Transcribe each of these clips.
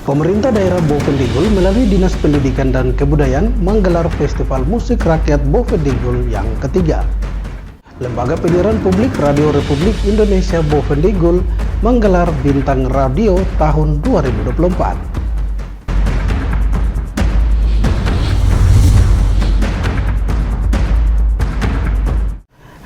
Pemerintah daerah Bovendigul melalui Dinas Pendidikan dan Kebudayaan menggelar Festival Musik Rakyat Bovendigul yang ketiga. Lembaga Penyiaran Publik Radio Republik Indonesia Bovendigul menggelar Bintang Radio tahun 2024.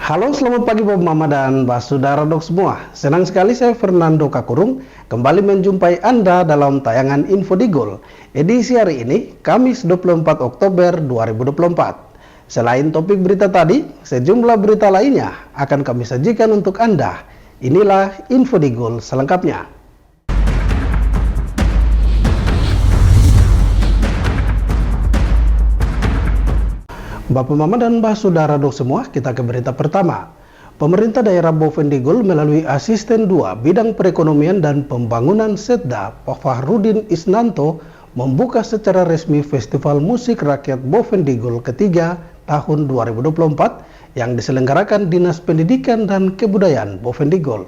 Halo, selamat pagi Bapak Mama dan Mbak Saudara dok semua. Senang sekali saya Fernando Kakurung kembali menjumpai Anda dalam tayangan Info Digul. Edisi hari ini, Kamis 24 Oktober 2024. Selain topik berita tadi, sejumlah berita lainnya akan kami sajikan untuk Anda. Inilah Info Digul selengkapnya. Bapak Mama dan Mbak Saudara dok semua, kita ke berita pertama. Pemerintah daerah Bovendigul melalui Asisten 2 Bidang Perekonomian dan Pembangunan Setda, Pak Fahrudin Isnanto, membuka secara resmi Festival Musik Rakyat Bovendigul ketiga tahun 2024 yang diselenggarakan Dinas Pendidikan dan Kebudayaan Bovendigul.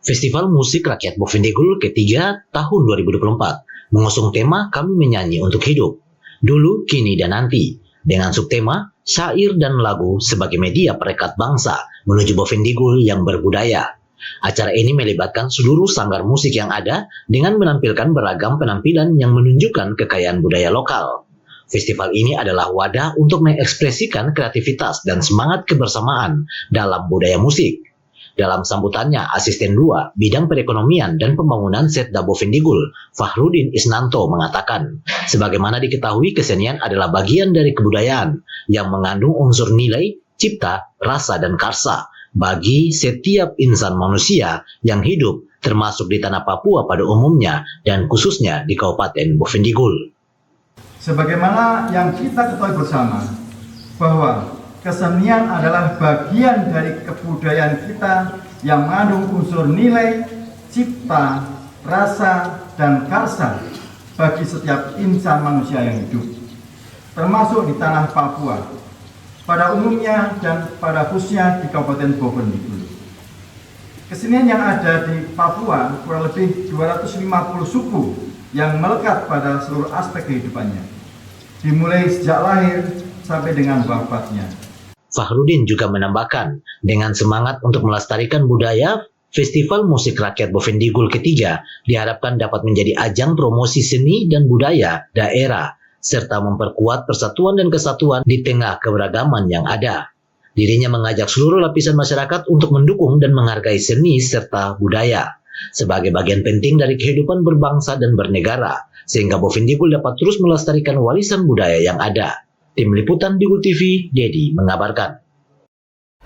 Festival Musik Rakyat Bovendigul ketiga tahun 2024 mengusung tema Kami Menyanyi Untuk Hidup, Dulu, Kini, dan Nanti, dengan subtema syair dan lagu sebagai media perekat bangsa menuju Bovendigul yang berbudaya. Acara ini melibatkan seluruh sanggar musik yang ada dengan menampilkan beragam penampilan yang menunjukkan kekayaan budaya lokal. Festival ini adalah wadah untuk mengekspresikan kreativitas dan semangat kebersamaan dalam budaya musik. Dalam sambutannya, Asisten 2 Bidang Perekonomian dan Pembangunan Setda Bovendigul, Fahrudin Isnanto mengatakan, sebagaimana diketahui kesenian adalah bagian dari kebudayaan yang mengandung unsur nilai, cipta, rasa, dan karsa bagi setiap insan manusia yang hidup, termasuk di tanah Papua pada umumnya dan khususnya di Kabupaten Bovendigul. Sebagaimana yang kita ketahui bersama, bahwa kesenian adalah bagian dari kebudayaan kita yang mengandung unsur nilai, cipta, rasa, dan karsa bagi setiap insan manusia yang hidup, termasuk di tanah Papua pada umumnya dan pada khususnya di Kabupaten Bovendigul. Kesenian yang ada di Papua kurang lebih 250 suku yang melekat pada seluruh aspek kehidupannya, dimulai sejak lahir sampai dengan wafatnya. Fahrudin juga menambahkan, dengan semangat untuk melestarikan budaya, Festival Musik Rakyat Bovendigul ketiga diharapkan dapat menjadi ajang promosi seni dan budaya daerah, serta memperkuat persatuan dan kesatuan di tengah keberagaman yang ada. Dirinya mengajak seluruh lapisan masyarakat untuk mendukung dan menghargai seni serta budaya sebagai bagian penting dari kehidupan berbangsa dan bernegara, sehingga Bovendigul dapat terus melestarikan warisan budaya yang ada. Tim Liputan Digul TV, Dedi mengabarkan.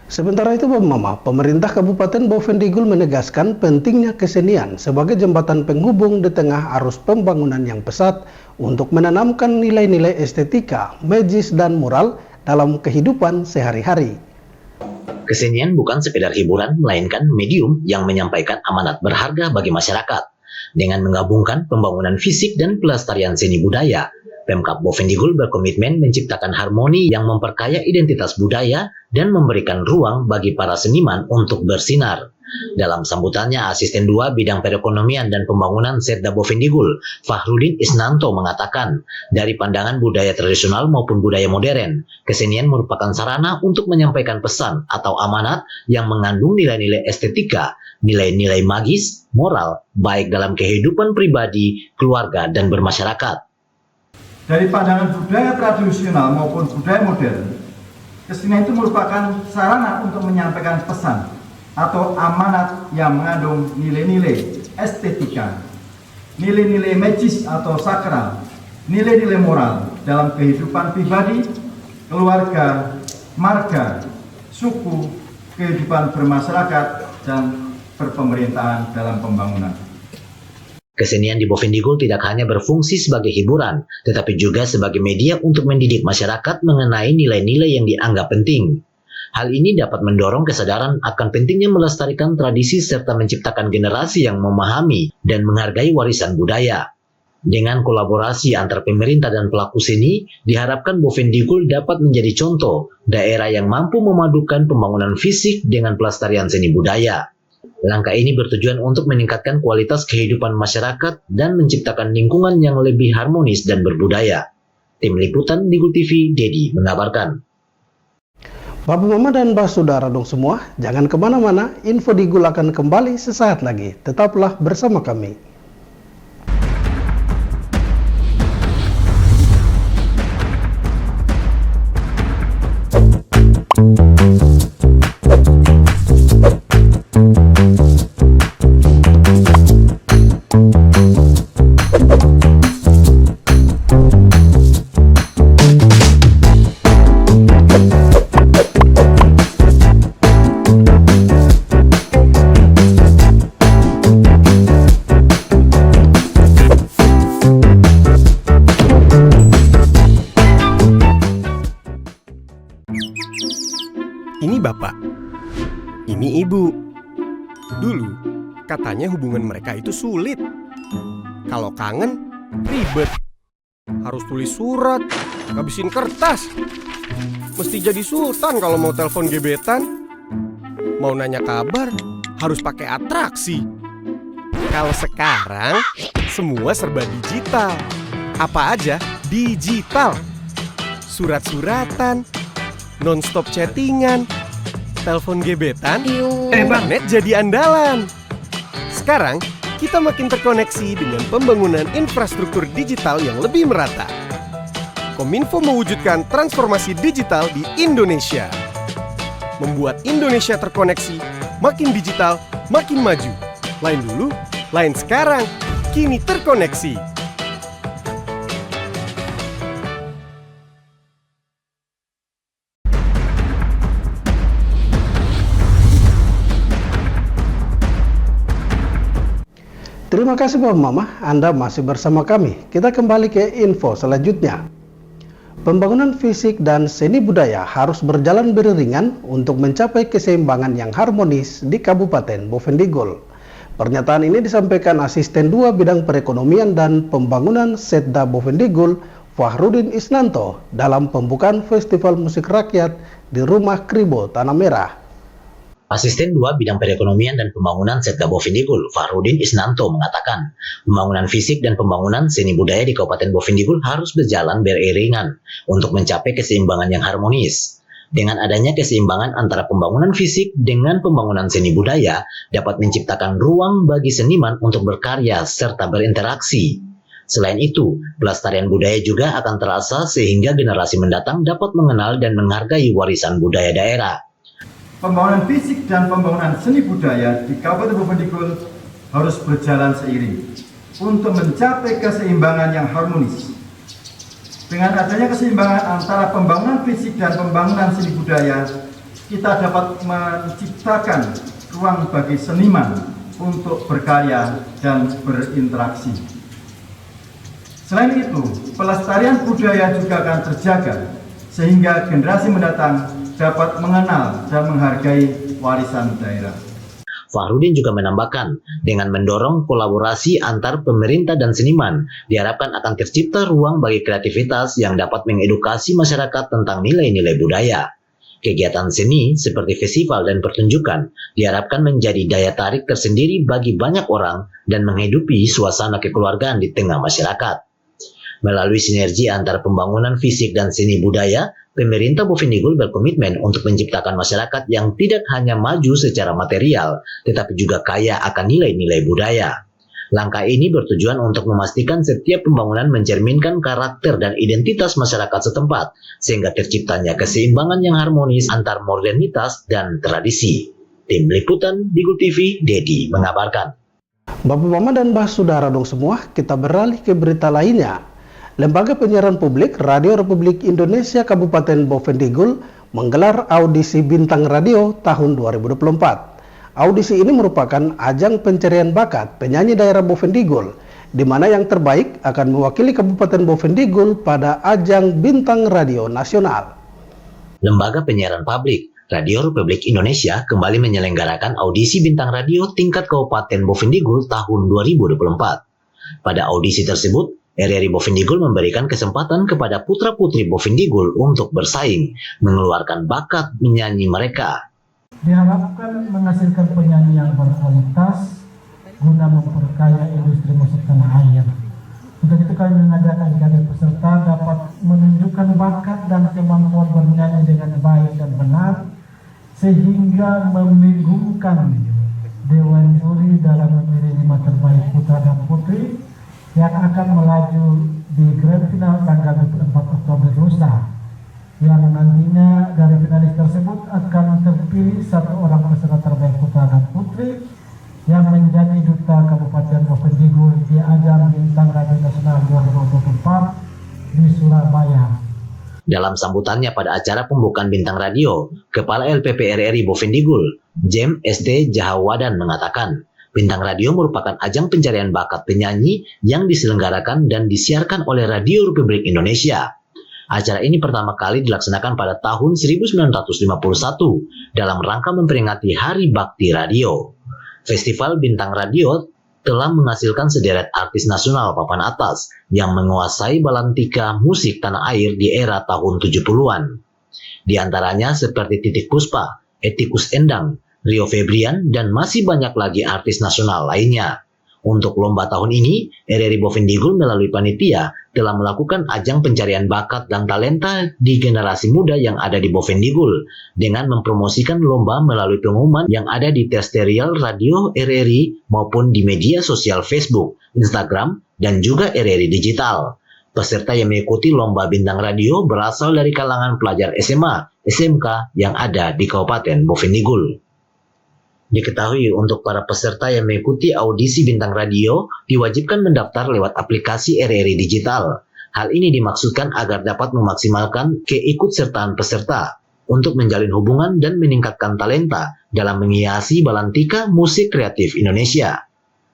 Sementara itu Bapak Mama, pemerintah Kabupaten Bovendigul menegaskan pentingnya kesenian sebagai jembatan penghubung di tengah arus pembangunan yang pesat untuk menanamkan nilai-nilai estetika, magis, dan moral dalam kehidupan sehari-hari. Kesenian bukan sekedar hiburan, melainkan medium yang menyampaikan amanat berharga bagi masyarakat. Dengan menggabungkan pembangunan fisik dan pelestarian seni budaya, Pemkab Bovendigul berkomitmen menciptakan harmoni yang memperkaya identitas budaya dan memberikan ruang bagi para seniman untuk bersinar. Dalam sambutannya, Asisten 2 Bidang Perekonomian dan Pembangunan Setda Bovendigul, Fahrudin Isnanto mengatakan, dari pandangan budaya tradisional maupun budaya modern, kesenian merupakan sarana untuk menyampaikan pesan atau amanat yang mengandung nilai-nilai estetika, nilai-nilai magis, moral, baik dalam kehidupan pribadi, keluarga, dan bermasyarakat. Dari pandangan budaya tradisional maupun budaya modern, kesenian itu merupakan sarana untuk menyampaikan pesan atau amanat yang mengandung nilai-nilai estetika, nilai-nilai magis atau sakral, nilai-nilai moral dalam kehidupan pribadi, keluarga, marga, suku, kehidupan bermasyarakat, dan berpemerintahan dalam pembangunan. Kesenian di Bovendigul tidak hanya berfungsi sebagai hiburan, tetapi juga sebagai media untuk mendidik masyarakat mengenai nilai-nilai yang dianggap penting. Hal ini dapat mendorong kesadaran akan pentingnya melestarikan tradisi serta menciptakan generasi yang memahami dan menghargai warisan budaya. Dengan kolaborasi antar pemerintah dan pelaku seni, diharapkan Bovendigul dapat menjadi contoh daerah yang mampu memadukan pembangunan fisik dengan pelestarian seni budaya. Langkah ini bertujuan untuk meningkatkan kualitas kehidupan masyarakat dan menciptakan lingkungan yang lebih harmonis dan berbudaya. Tim Liputan Digul TV, Dedi mengabarkan. Bapak Mama dan Mbak Saudara dong semua, jangan kemana-mana, info Digul akan kembali sesaat lagi. Tetaplah bersama kami. Ini bapak, ini ibu. Dulu katanya hubungan mereka itu sulit. Kalau kangen, ribet. Harus tulis surat, ngabisin kertas. Mesti jadi sultan kalau mau telepon gebetan. Mau nanya kabar, harus pakai atraksi. Kalau sekarang, semua serba digital. Apa aja digital. Surat-suratan, non-stop chattingan, telepon gebetan, internet jadi andalan. Sekarang, kita makin terkoneksi dengan pembangunan infrastruktur digital yang lebih merata. Kominfo mewujudkan transformasi digital di Indonesia. Membuat Indonesia terkoneksi, makin digital, makin maju. Lain dulu, lain sekarang, kini terkoneksi. Terima kasih Bapak Mama, Anda masih bersama kami. Kita kembali ke info selanjutnya. Pembangunan fisik dan seni budaya harus berjalan beriringan untuk mencapai keseimbangan yang harmonis di Kabupaten Bovendigul. Pernyataan ini disampaikan Asisten 2 Bidang Perekonomian dan Pembangunan Setda Bovendigul, Fahrudin Isnanto, dalam pembukaan Festival Musik Rakyat di Rumah Kribo Tanah Merah. Asisten 2 Bidang Perekonomian dan Pembangunan Setda Bovendigul, Fahrudin Isnanto mengatakan, pembangunan fisik dan pembangunan seni budaya di Kabupaten Bovendigul harus berjalan beriringan untuk mencapai keseimbangan yang harmonis. Dengan adanya keseimbangan antara pembangunan fisik dengan pembangunan seni budaya dapat menciptakan ruang bagi seniman untuk berkarya serta berinteraksi. Selain itu, pelestarian budaya juga akan terasa sehingga generasi mendatang dapat mengenal dan menghargai warisan budaya daerah. Pembangunan fisik dan pembangunan seni budaya di Kabupaten Bovendigul harus berjalan seiring untuk mencapai keseimbangan yang harmonis. Dengan adanya keseimbangan antara pembangunan fisik dan pembangunan seni budaya, kita dapat menciptakan ruang bagi seniman untuk berkarya dan berinteraksi. Selain itu, pelestarian budaya juga akan terjaga sehingga generasi mendatang dapat mengenal dan menghargai warisan daerah. Fahrudin juga menambahkan, dengan mendorong kolaborasi antar pemerintah dan seniman, diharapkan akan tercipta ruang bagi kreativitas yang dapat mengedukasi masyarakat tentang nilai-nilai budaya. Kegiatan seni seperti festival dan pertunjukan diharapkan menjadi daya tarik tersendiri bagi banyak orang dan menghidupi suasana kekeluargaan di tengah masyarakat. Melalui sinergi antara pembangunan fisik dan seni budaya, pemerintah Bovendigul berkomitmen untuk menciptakan masyarakat yang tidak hanya maju secara material, tetapi juga kaya akan nilai-nilai budaya. Langkah ini bertujuan untuk memastikan setiap pembangunan mencerminkan karakter dan identitas masyarakat setempat, sehingga terciptanya keseimbangan yang harmonis antar modernitas dan tradisi. Tim Liputan Digul TV, Dedi mengabarkan. Bapak Mama dan Mbak Saudara dong semua, kita beralih ke berita lainnya. Lembaga Penyiaran Publik Radio Republik Indonesia Kabupaten Bovendigul menggelar audisi Bintang Radio tahun 2024. Audisi ini merupakan ajang pencarian bakat penyanyi daerah Bovendigul, di mana yang terbaik akan mewakili Kabupaten Bovendigul pada ajang Bintang Radio Nasional. Lembaga Penyiaran Publik Radio Republik Indonesia kembali menyelenggarakan audisi Bintang Radio tingkat Kabupaten Bovendigul tahun 2024. Pada audisi tersebut, RRI Bovendigul memberikan kesempatan kepada putra-putri Bovendigul untuk bersaing, mengeluarkan bakat menyanyi mereka. diharapkan menghasilkan penyanyi yang berkualitas guna memperkaya industri musik tanah air. Untuk itu kami mengajak adik-adik peserta dapat menunjukkan bakat dan kemampuan bernyanyi dengan baik dan benar sehingga membingungkan Dewan Juri dalam memilih 5 terbaik putra dan putri yang akan melaju di Grand Final tanggal 24 Oktober lusa, yang nantinya dari finalis tersebut akan terpilih 1 orang peserta terbaik putra dan putri yang menjadi duta Kabupaten Boven Digul di ajang Bintang Radio Nasional 2024 di Surabaya. Dalam sambutannya pada acara pembukaan Bintang Radio, Kepala LPP RRI Boven Digul, Jem ST Jahawadan mengatakan, Bintang Radio merupakan ajang pencarian bakat penyanyi yang diselenggarakan dan disiarkan oleh Radio Republik Indonesia. Acara ini pertama kali dilaksanakan pada tahun 1951 dalam rangka memperingati Hari Bakti Radio. Festival Bintang Radio telah menghasilkan sederet artis nasional papan atas yang menguasai balantika musik tanah air di era tahun 70-an. Di antaranya seperti Titik Puspa, Etikus Endang, Rio Febrian, dan masih banyak lagi artis nasional lainnya. Untuk lomba tahun ini, RRI Boven Digul melalui panitia telah melakukan ajang pencarian bakat dan talenta di generasi muda yang ada di Boven Digul dengan mempromosikan lomba melalui pengumuman yang ada di terserial radio RRI maupun di media sosial Facebook, Instagram, dan juga RRI Digital. Peserta yang mengikuti lomba Bintang Radio berasal dari kalangan pelajar SMA, SMK yang ada di Kabupaten Boven Digul. Diketahui untuk para peserta yang mengikuti audisi Bintang Radio diwajibkan mendaftar lewat aplikasi RRI Digital. Hal ini dimaksudkan agar dapat memaksimalkan keikutsertaan peserta untuk menjalin hubungan dan meningkatkan talenta dalam menghiasi balantika musik kreatif Indonesia.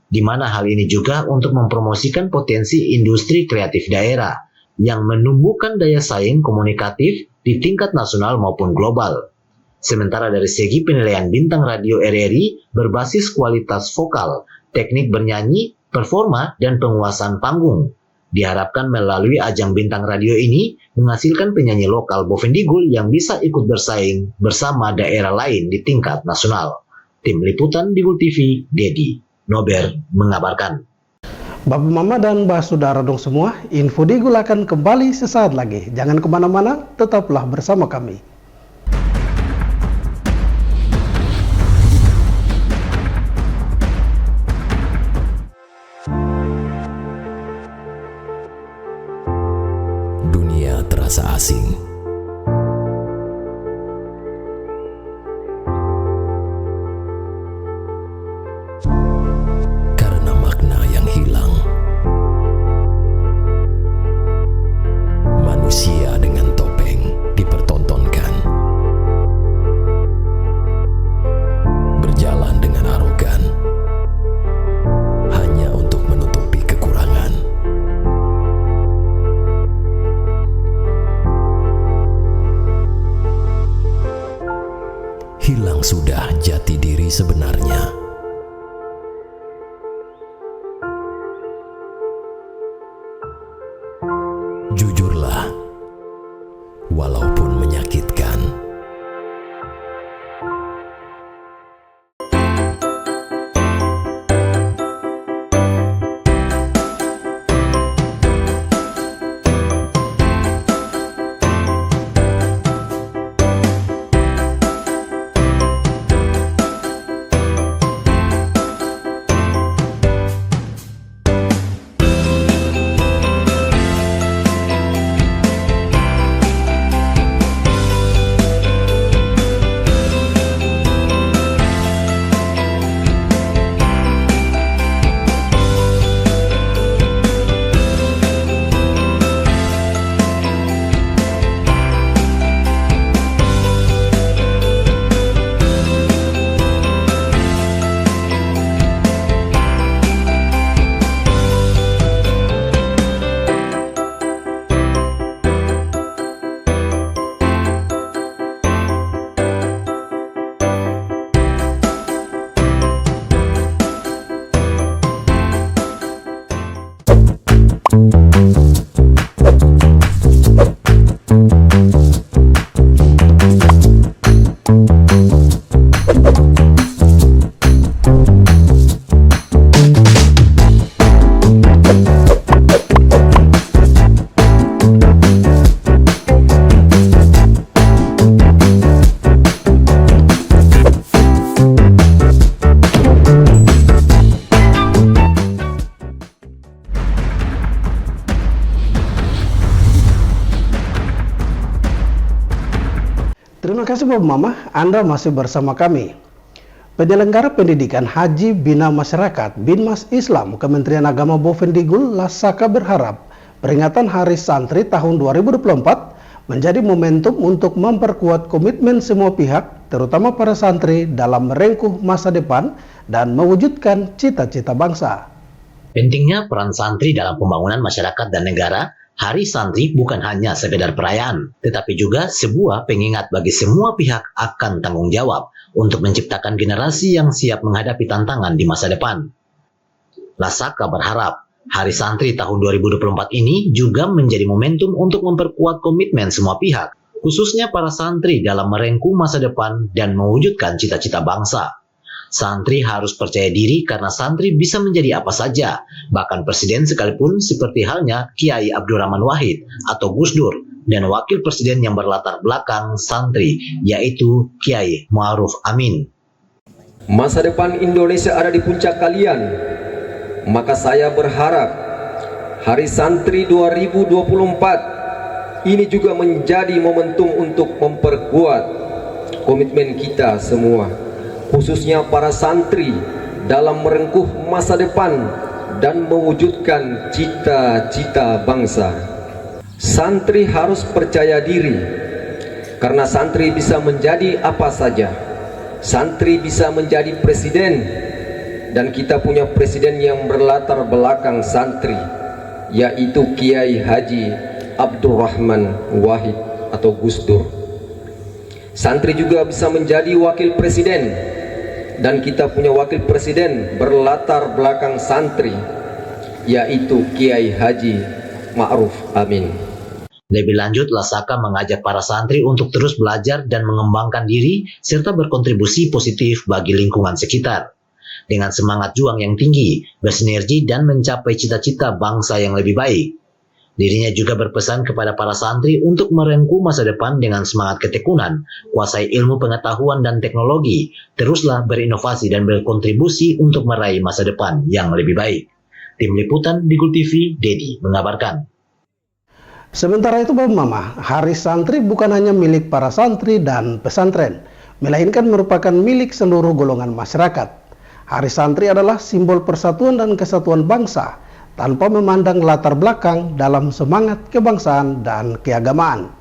Di mana hal ini juga untuk mempromosikan potensi industri kreatif daerah yang menumbuhkan daya saing komunikatif di tingkat nasional maupun global. Sementara dari segi penilaian Bintang Radio RRI berbasis kualitas vokal, teknik bernyanyi, performa, dan penguasaan panggung. Diharapkan melalui ajang Bintang Radio ini menghasilkan penyanyi lokal Boven Digul yang bisa ikut bersaing bersama daerah lain di tingkat nasional. Tim Liputan Digul TV, Dedi Nober mengabarkan. Bapak Mama dan Mbak Saudara dong semua, info Digul akan kembali sesaat lagi. Jangan kemana-mana, tetaplah bersama kami. Dunia terasa asing. Karena makna yang hilang. Manusia dengan topeng dipertontonkan. Berjalan dengan arogan. Hanya untuk menutupi kekurangan. Hilang sudah jati diri sebenarnya. Jujurlah, walaupun menyakitkan. Terima kasih Bapak Mama, Anda masih bersama kami. Penyelenggara Pendidikan Haji Bina Masyarakat Binmas Islam Kementerian Agama Bovendigul Lasaka berharap peringatan Hari Santri tahun 2024 menjadi momentum untuk memperkuat komitmen semua pihak, terutama para santri dalam merengkuh masa depan dan mewujudkan cita-cita bangsa. Pentingnya peran santri dalam pembangunan masyarakat dan negara, Hari Santri bukan hanya sekedar perayaan, tetapi juga sebuah pengingat bagi semua pihak akan tanggung jawab untuk menciptakan generasi yang siap menghadapi tantangan di masa depan. Lasaka berharap Hari Santri tahun 2024 ini juga menjadi momentum untuk memperkuat komitmen semua pihak, khususnya para santri dalam merengkuh masa depan dan mewujudkan cita-cita bangsa. Santri harus percaya diri karena santri bisa menjadi apa saja, bahkan presiden sekalipun seperti halnya Kiai Abdurrahman Wahid atau Gus Dur, dan wakil presiden yang berlatar belakang santri, yaitu Kiai Ma'ruf Amin. Masa depan Indonesia ada di puncak kalian, maka saya berharap Hari Santri 2024 ini juga menjadi momentum untuk memperkuat komitmen kita semua, khususnya para santri dalam merengkuh masa depan dan mewujudkan cita-cita bangsa. Santri harus percaya diri karena santri bisa menjadi apa saja. Santri bisa menjadi presiden, dan kita punya presiden yang berlatar belakang santri, yaitu Kiai Haji Abdurrahman Wahid atau Gus Dur. Santri juga bisa menjadi wakil presiden, dan kita punya wakil presiden berlatar belakang santri, yaitu Kiai Haji Ma'ruf Amin. Lebih lanjut, Lasaka mengajak para santri untuk terus belajar dan mengembangkan diri serta berkontribusi positif bagi lingkungan sekitar. Dengan semangat juang yang tinggi, bersinergi dan mencapai cita-cita bangsa yang lebih baik. Dirinya juga berpesan kepada para santri untuk merengkuh masa depan dengan semangat ketekunan, kuasai ilmu pengetahuan dan teknologi, teruslah berinovasi dan berkontribusi untuk meraih masa depan yang lebih baik. Tim Liputan Digul TV, Dedi mengabarkan. Sementara itu Bapak Mama, Hari Santri bukan hanya milik para santri dan pesantren, melainkan merupakan milik seluruh golongan masyarakat. Hari Santri adalah simbol persatuan dan kesatuan bangsa, tanpa memandang latar belakang dalam semangat kebangsaan dan keagamaan.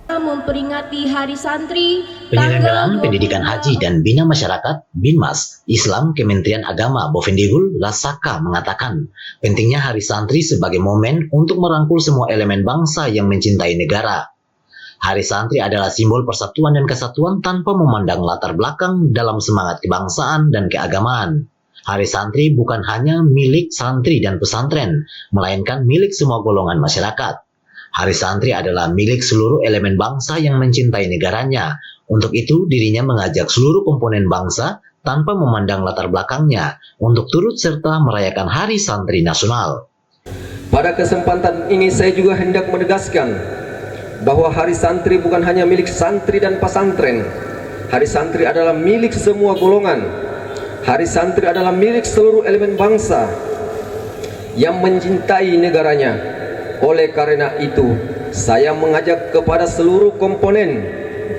Memperingati Hari Santri, Penyelenggaraan Pendidikan Haji dan Bina Masyarakat Binmas Islam Kementerian Agama Bovendigul Lasaka mengatakan pentingnya Hari Santri sebagai momen untuk merangkul semua elemen bangsa yang mencintai negara. Hari Santri adalah simbol persatuan dan kesatuan tanpa memandang latar belakang dalam semangat kebangsaan dan keagamaan. Hari Santri bukan hanya milik santri dan pesantren, melainkan milik semua golongan masyarakat. Hari Santri adalah milik seluruh elemen bangsa yang mencintai negaranya. Untuk itu, dirinya mengajak seluruh komponen bangsa tanpa memandang latar belakangnya untuk turut serta merayakan Hari Santri Nasional. Pada kesempatan ini saya juga hendak menegaskan bahwa Hari Santri bukan hanya milik santri dan pesantren. Hari Santri adalah milik semua golongan. Hari Santri adalah milik seluruh elemen bangsa yang mencintai negaranya. Oleh karena itu, saya mengajak kepada seluruh komponen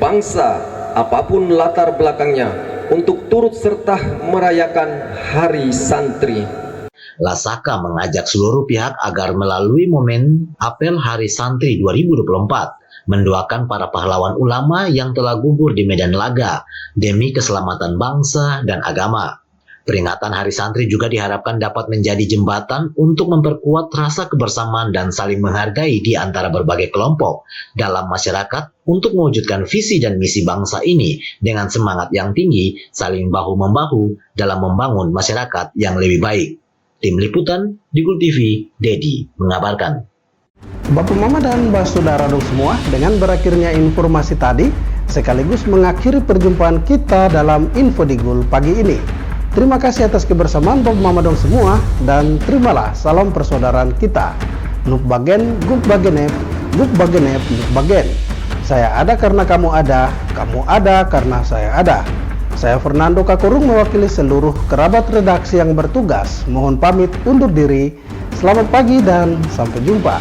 bangsa, apapun latar belakangnya, untuk turut serta merayakan Hari Santri. Lasaka mengajak seluruh pihak agar melalui momen apel Hari Santri 2024 mendoakan para pahlawan ulama yang telah gugur di medan laga demi keselamatan bangsa dan agama. Peringatan Hari Santri juga diharapkan dapat menjadi jembatan untuk memperkuat rasa kebersamaan dan saling menghargai di antara berbagai kelompok dalam masyarakat untuk mewujudkan visi dan misi bangsa ini dengan semangat yang tinggi, saling bahu-membahu dalam membangun masyarakat yang lebih baik. Tim Liputan Digul TV, Dedi mengabarkan. Bapak Mama dan Mbak Saudara dong semua, dengan berakhirnya informasi tadi sekaligus mengakhiri perjumpaan kita dalam Info Digul pagi ini. Terima kasih atas kebersamaan Bapak Mama dong semua, dan terimalah salam persaudaraan kita. Nuk bagen, guk bagenep, guk bagenep, nuk bagen. Saya ada karena kamu ada karena saya ada. Saya Fernando Kakurung mewakili seluruh kerabat redaksi yang bertugas. Mohon pamit undur diri. Selamat pagi dan sampai jumpa.